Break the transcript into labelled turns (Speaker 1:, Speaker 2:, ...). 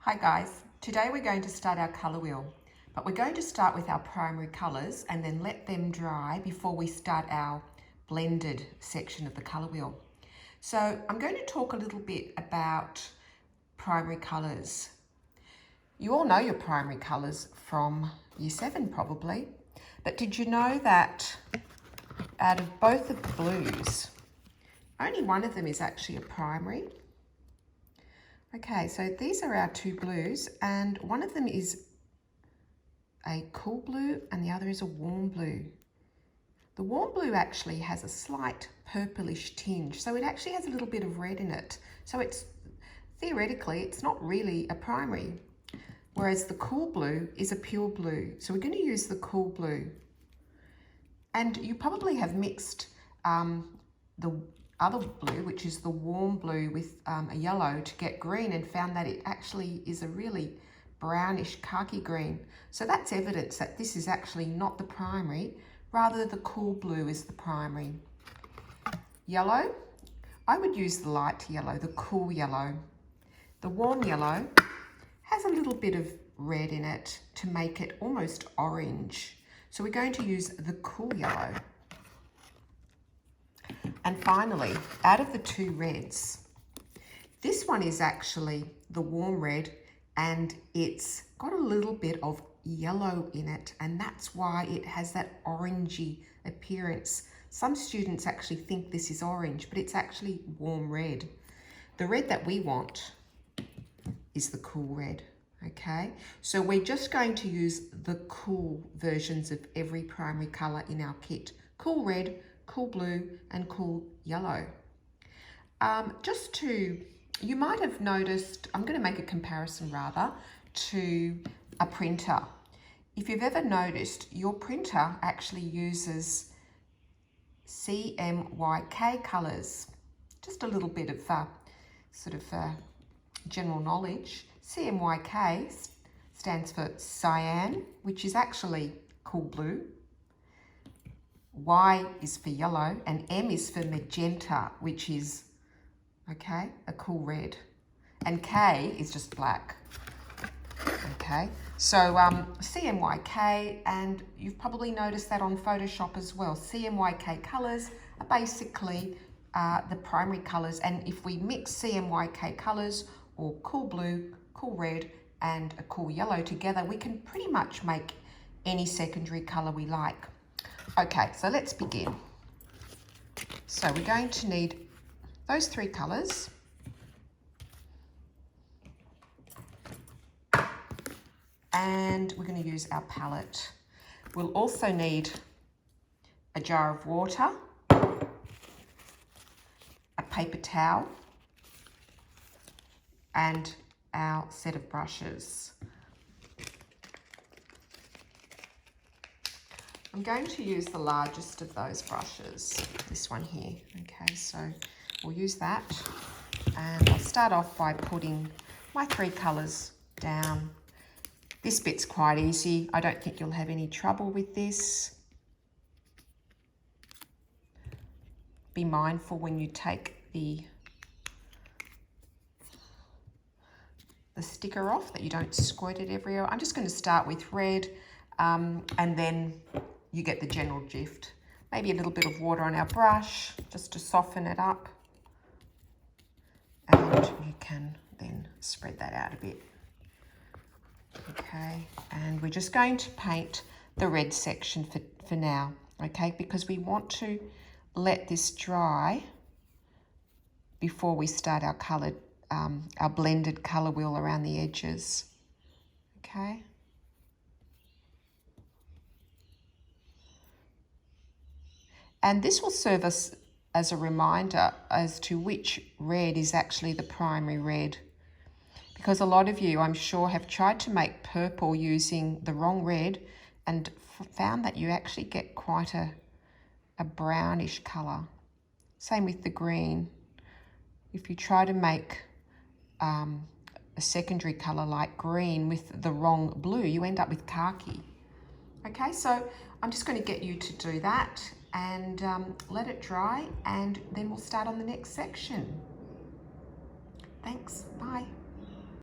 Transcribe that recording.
Speaker 1: Hi guys, today we're going to start our colour wheel, but we're going to start with our primary colours and then let them dry before we start our blended section of the colour wheel. So I'm going to talk a little bit about primary colours. You all know your primary colours from Year 7 probably, but did you know that out of both of the blues, only one of them is actually a primary? Okay, so these are our two blues, and one of them is a cool blue and the other is a warm blue. The warm blue actually has a slight purplish tinge, so it actually has a little bit of red in it. So it's theoretically, it's not really a primary, whereas the cool blue is a pure blue. So we're going to use the cool blue. And you probably have mixed the other blue, which is the warm blue, with a yellow to get green, and found that it actually is a really brownish khaki green. So that's evidence that this is actually not the primary, rather the cool blue is the primary. Yellow, I would use the light yellow, the cool yellow. The warm yellow has a little bit of red in it to make it almost orange. So we're going to use the cool yellow. And finally, out of the two reds, this one is actually the warm red, and it's got a little bit of yellow in it, and that's why it has that orangey appearance. Some students actually think this is orange, but it's actually warm red. The red that we want is the cool red, okay? So we're just going to use the cool versions of every primary colour in our kit. Cool red, cool blue and cool yellow. You might have noticed, I'm going to make a comparison rather to a printer. If you've ever noticed, your printer actually uses CMYK colours. Just a little bit of general knowledge. CMYK stands for cyan, which is actually cool blue. Y is for yellow, and M is for magenta, which is, okay, a cool red. And K is just black. Okay, so CMYK, and you've probably noticed that on Photoshop as well. CMYK colours are basically the primary colours, and if we mix CMYK colours or cool blue, cool red and a cool yellow together, we can pretty much make any secondary colour we like. Okay, so let's begin. So we're going to need those three colours. And we're going to use our palette. We'll also need a jar of water, a paper towel, and our set of brushes. I'm going to use the largest of those brushes, this one here. Okay, so we'll use that. And I'll start off by putting my three colours down. This bit's quite easy. I don't think you'll have any trouble with this. Be mindful when you take the sticker off that you don't squirt it everywhere. I'm just going to start with red, and then you get the general gist. Maybe a little bit of water on our brush just to soften it up. And you can then spread that out a bit. Okay, and we're just going to paint the red section for now, okay, because we want to let this dry before we start our coloured, our blended colour wheel around the edges, okay. And this will serve us as a reminder as to which red is actually the primary red. Because a lot of you, I'm sure, have tried to make purple using the wrong red and found that you actually get quite a brownish colour. Same with the green. If you try to make a secondary colour like green with the wrong blue, you end up with khaki. Okay, so I'm just going to get you to do that and let it dry, and then we'll start on the next section. Thanks.